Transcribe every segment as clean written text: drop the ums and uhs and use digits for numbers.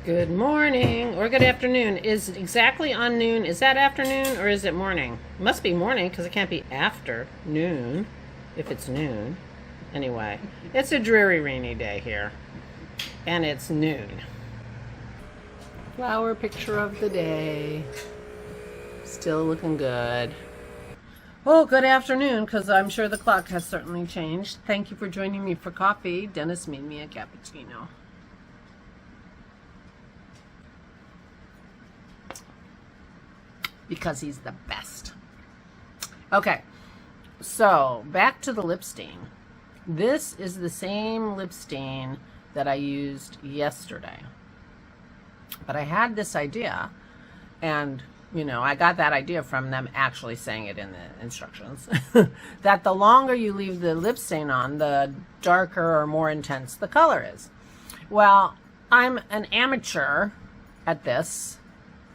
Good morning or good afternoon. Is it exactly on noon? Is that afternoon or is it morning? It must be morning because it can't be after noon if it's noon. Anyway, it's a dreary rainy day here and it's noon. Flower picture of the day. Still looking good. Oh, good afternoon, because I'm sure the clock has certainly changed. Thank you for joining me for coffee. Dennis made me a cappuccino. Because he's the best. Okay, so back to the lip stain. This is the same lip stain that I used yesterday. But I had this idea, and you know, I got that idea from them actually saying it in the instructions, that the longer you leave the lip stain on, the darker or more intense the color is. Well, I'm an amateur at this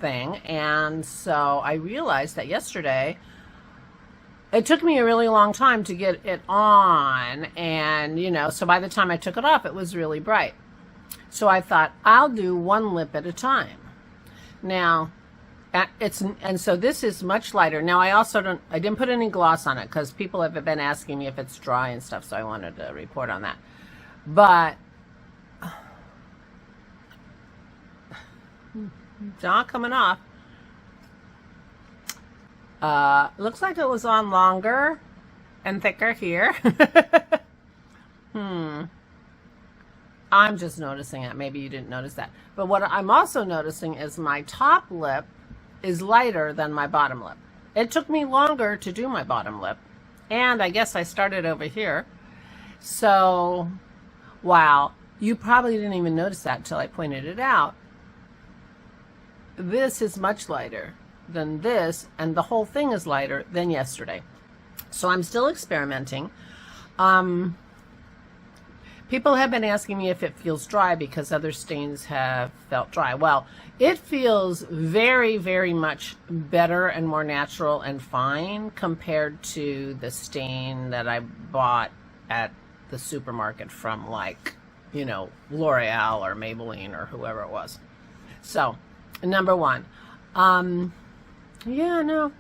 thing, and so I realized that yesterday it took me a really long time to get it on, and you know, so by the time I took it off, it was really bright. So I thought, I'll do one lip at a time. Now, so this is much lighter. Now I didn't put any gloss on it because people have been asking me if it's dry and stuff, so I wanted to report on that. But it's not coming off. Looks like it was on longer and thicker here. I'm just noticing it. Maybe you didn't notice that. But what I'm also noticing is my top lip is lighter than my bottom lip. It took me longer to do my bottom lip, and I guess I started over here. So, wow, you probably didn't even notice that until I pointed it out. This is much lighter than this, and the whole thing is lighter than yesterday. So I'm still experimenting. People have been asking me if it feels dry because other stains have felt dry. Well, it feels very, very much better and more natural and fine compared to the stain that I bought at the supermarket from, like, you know, L'Oreal or Maybelline or whoever it was. So, number one. Yeah, no.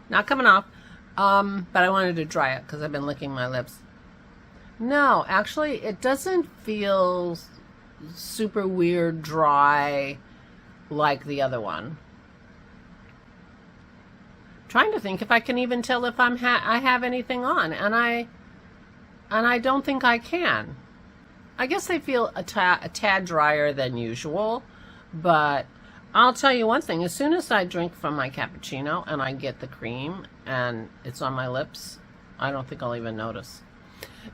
Not coming off, but I wanted to dry it because I've been licking my lips. No, actually, it doesn't feel super weird dry like the other one. I'm trying to think if I can even tell if I have anything on, and I don't think I can. I guess they feel a tad drier than usual, but I'll tell you one thing. As soon as I drink from my cappuccino and I get the cream and it's on my lips, I don't think I'll even notice.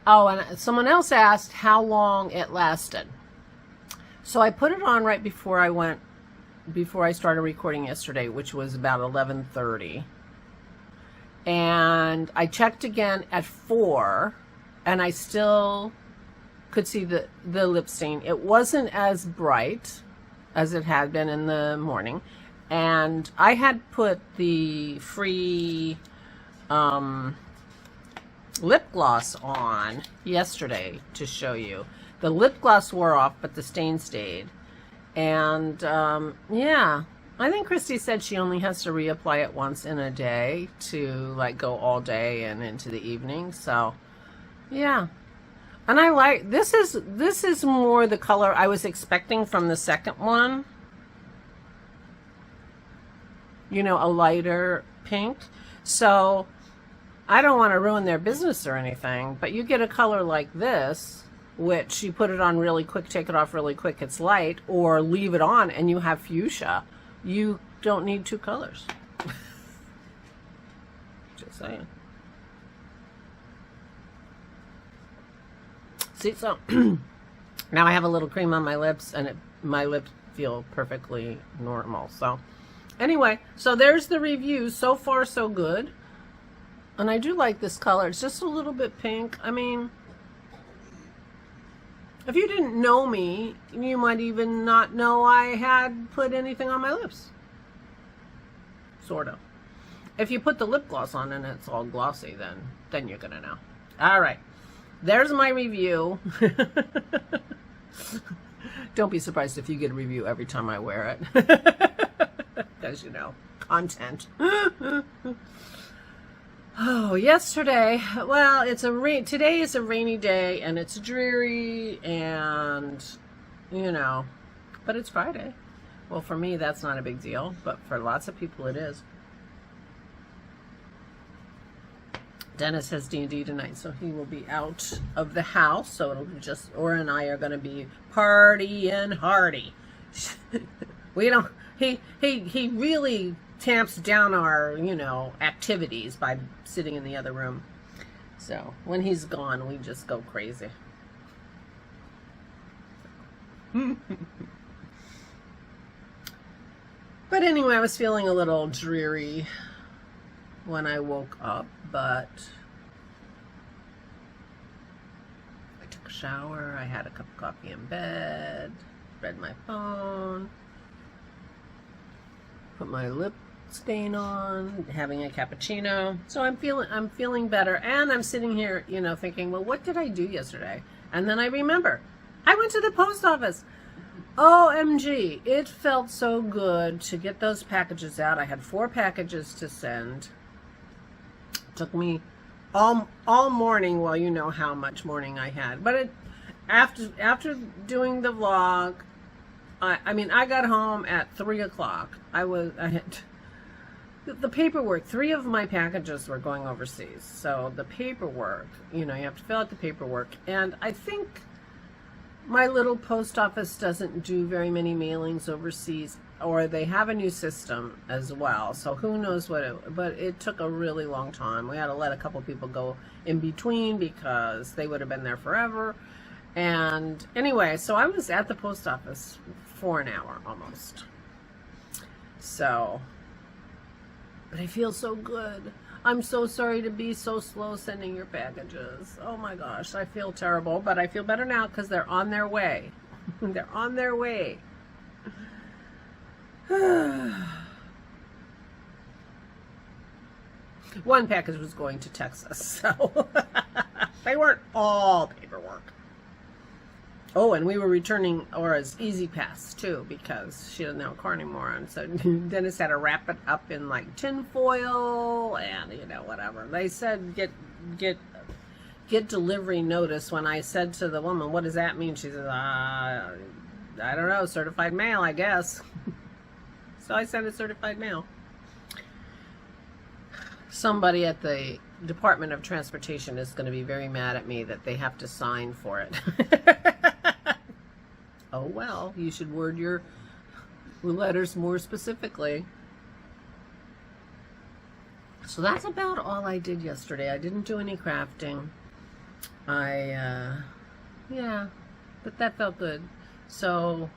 Oh, and someone else asked how long it lasted. So I put it on right before I started recording yesterday, which was about 11:30. And I checked again at 4, and I still could see the lip stain. It wasn't as bright as it had been in the morning, and I had put the free lip gloss on yesterday to show you. The lip gloss wore off, but the stain stayed. And yeah, I think Christy said she only has to reapply it once in a day to like go all day and into the evening. So yeah. And I like, this is more the color I was expecting from the second one. You know, a lighter pink. So I don't want to ruin their business or anything, but you get a color like this, which you put it on really quick, take it off really quick, it's light, or leave it on and you have fuchsia. You don't need two colors. Just saying. See, so now I have a little cream on my lips, and my lips feel perfectly normal. So anyway, so there's the review. So far, so good. And I do like this color. It's just a little bit pink. I mean, if you didn't know me, you might even not know I had put anything on my lips. Sort of. If you put the lip gloss on and it's all glossy, then you're gonna know. All right. There's my review. Don't be surprised if you get a review every time I wear it. Because, you know, content. Oh, yesterday, well, today is a rainy day, and it's dreary, and, you know, but it's Friday. Well, for me, that's not a big deal, but for lots of people, it is. Dennis has D&D tonight, so he will be out of the house, so it'll be just, Aura and I are going to be partying hardy. We don't, he really tamps down our, you know, activities by sitting in the other room. So when he's gone, we just go crazy. But anyway, I was feeling a little dreary when I woke up, but I took a shower, I had a cup of coffee in bed, read my phone, put my lip stain on, having a cappuccino. So I'm feeling better, and I'm sitting here, you know, thinking, well, what did I do yesterday? And then I remember, I went to the post office. OMG, it felt so good to get those packages out. I had 4 packages to send. Took me all morning. Well, you know how much morning I had, but after doing the vlog, I mean, I got home at 3 o'clock. I had the paperwork. 3 of my packages were going overseas, so the paperwork, you know, you have to fill out the paperwork, and I think my little post office doesn't do very many mailings overseas, or they have a new system as well, so who knows but it took a really long time. We had to let a couple people go in between because they would have been there forever. And anyway, so I was at the post office for an hour almost. So, but I feel so good. I'm so sorry to be so slow sending your packages. Oh my gosh, I feel terrible, but I feel better now because they're on their way. They're on their way. One package was going to Texas, so they weren't all paperwork. Oh, and we were returning Aura's Easy Pass too, because she doesn't have a car anymore, and so Dennis had to wrap it up in like tin foil and, you know, whatever. They said get delivery notice. When I said to the woman, what does that mean? She said, I don't know, certified mail, I guess. So I sent a certified mail. Somebody at the Department of Transportation is going to be very mad at me that they have to sign for it. Oh well, you should word your letters more specifically. So that's about all I did yesterday. I didn't do any crafting. Yeah, but that felt good. So,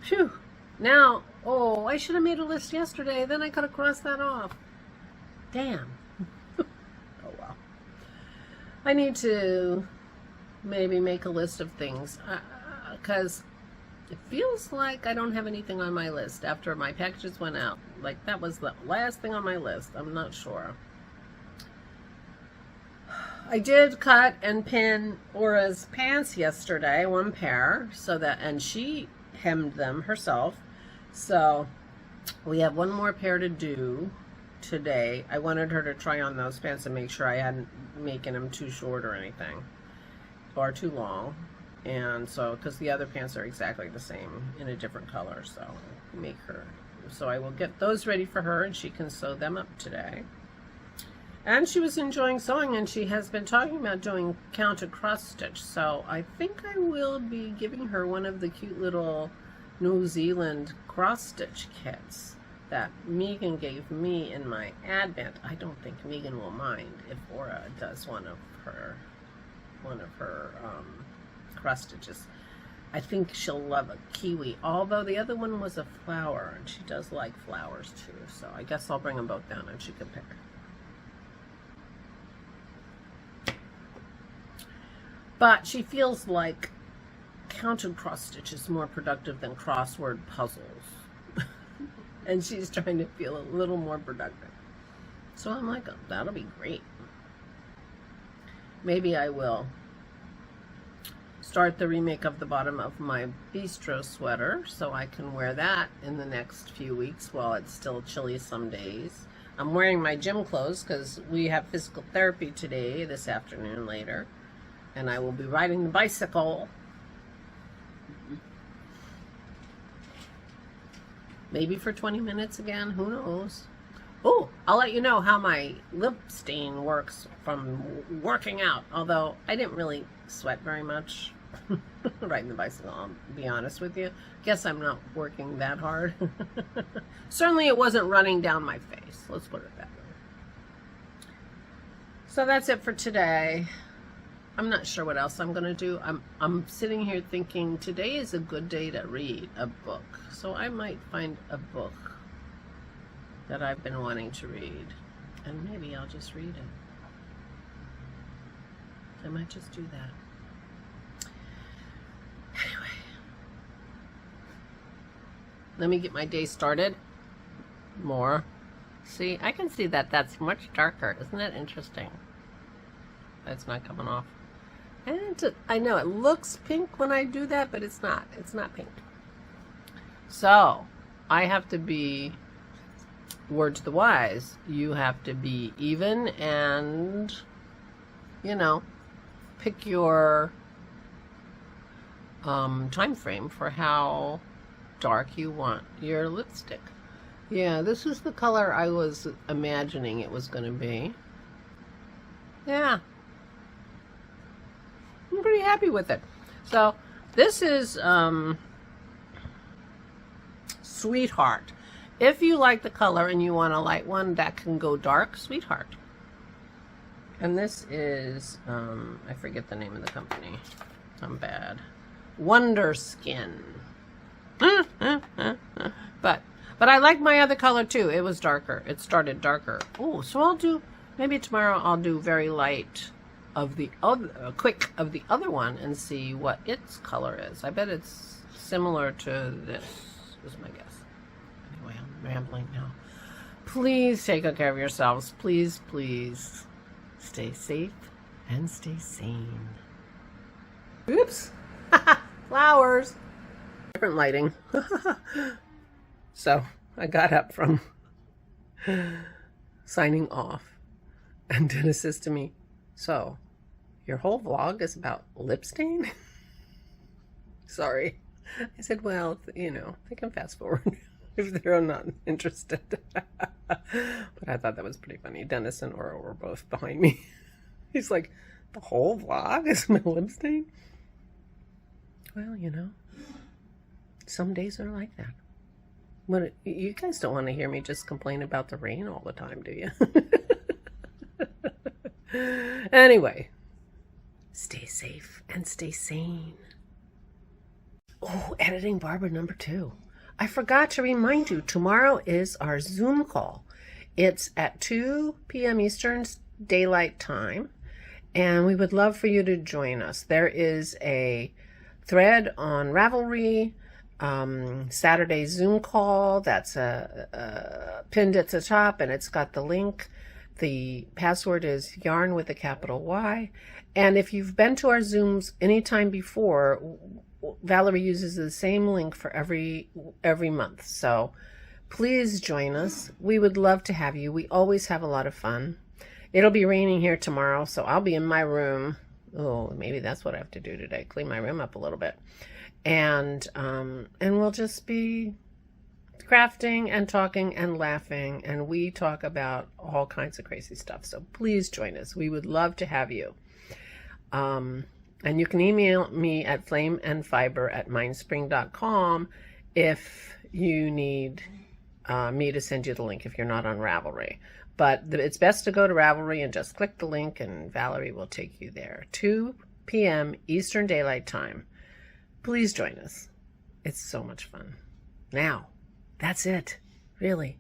phew. Now, oh, I should have made a list yesterday. Then I could have crossed that off. Damn. Oh, well. I need to maybe make a list of things. Because it feels like I don't have anything on my list after my packages went out. Like, that was the last thing on my list. I'm not sure. I did cut and pin Aura's pants yesterday, 1 pair, so that, and she hemmed them herself. So we have 1 more pair to do today. I wanted her to try on those pants and make sure I hadn't making them too short or anything, or too long. And so, because the other pants are exactly the same in a different color, so make her. So I will get those ready for her, and she can sew them up today. And she was enjoying sewing, and she has been talking about doing counted cross stitch. So I think I will be giving her one of the cute little New Zealand cross stitch kits that Megan gave me in my Advent. I don't think Megan will mind if Aura does one of her cross stitches. I think she'll love a kiwi, although the other one was a flower, and she does like flowers too. So I guess I'll bring them both down and she can pick. But she feels like counted cross stitch is more productive than crossword puzzles. And she's trying to feel a little more productive. So I'm like, oh, that'll be great. maybe I will start the remake of the bottom of my bistro sweater so I can wear that in the next few weeks while it's still chilly some days. I'm wearing my gym clothes because we have physical therapy today, this afternoon later, and I will be riding the bicycle. Maybe for 20 minutes again, who knows? Oh, I'll let you know how my lip stain works from working out, although I didn't really sweat very much riding the bicycle, I'll be honest with you. Guess I'm not working that hard. Certainly it wasn't running down my face, let's put it that way. So that's it for today. I'm not sure what else I'm gonna do. I'm sitting here thinking today is a good day to read a book, so I might find a book that I've been wanting to read, and maybe I'll just read it. I might just do that. Anyway, let me get my day started more. See, I can see that that's much darker. Isn't that interesting? That's not coming off. And I know it looks pink when I do that, but it's not. It's not pink. So I have to be, word to the wise, you have to be even and, you know, pick your time frame for how dark you want your lipstick. Yeah, this is the color I was imagining it was going to be. Yeah. I'm pretty happy with it. So this is Sweetheart. If you like the color and you want a light one that can go dark, Sweetheart. And this is I forget the name of the company. I'm bad. Wonder Skin. But I like my other color too. It was darker. It started darker. Oh, so I'll do, maybe tomorrow I'll do very light of the other, quick of the other one and see what its color is. I bet it's similar to this, is my guess. Anyway, I'm rambling now. Please take good care of yourselves. Please, please stay safe and stay sane. Oops. Flowers. Different lighting. So I got up from signing off, and Dennis says to me, so your whole vlog is about lip stain? Sorry. I said, well, you know, they can fast forward if they're not interested. But I thought that was pretty funny. Dennis and Oro were both behind me. He's like, the whole vlog is my lip stain? Well, you know, some days are like that. But you guys don't want to hear me just complain about the rain all the time, do you? Anyway, stay safe and stay sane. Oh, editing Barbara number 2. I forgot to remind you, tomorrow is our Zoom call. It's at 2 p.m. Eastern Daylight Time, and we would love for you to join us. There is a thread on Ravelry, Saturday Zoom call that's pinned at the top, and it's got the link. The password is yarn with a capital Y. And if you've been to our Zooms anytime before, Valerie uses the same link for every month. So please join us. We would love to have you. We always have a lot of fun. It'll be raining here tomorrow, so I'll be in my room. Oh, maybe that's what I have to do today. Clean my room up a little bit. And we'll just be crafting and talking and laughing, and we talk about all kinds of crazy stuff. So please join us. We would love to have you. And you can email me at flameandfiber@mindspring.com if you need me to send you the link if you're not on Ravelry. But it's best to go to Ravelry and just click the link, and Valerie will take you there. 2 p.m. Eastern Daylight Time. Please join us. It's so much fun. Now, that's it. Really.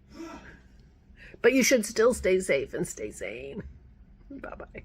But you should still stay safe and stay sane. Bye-bye.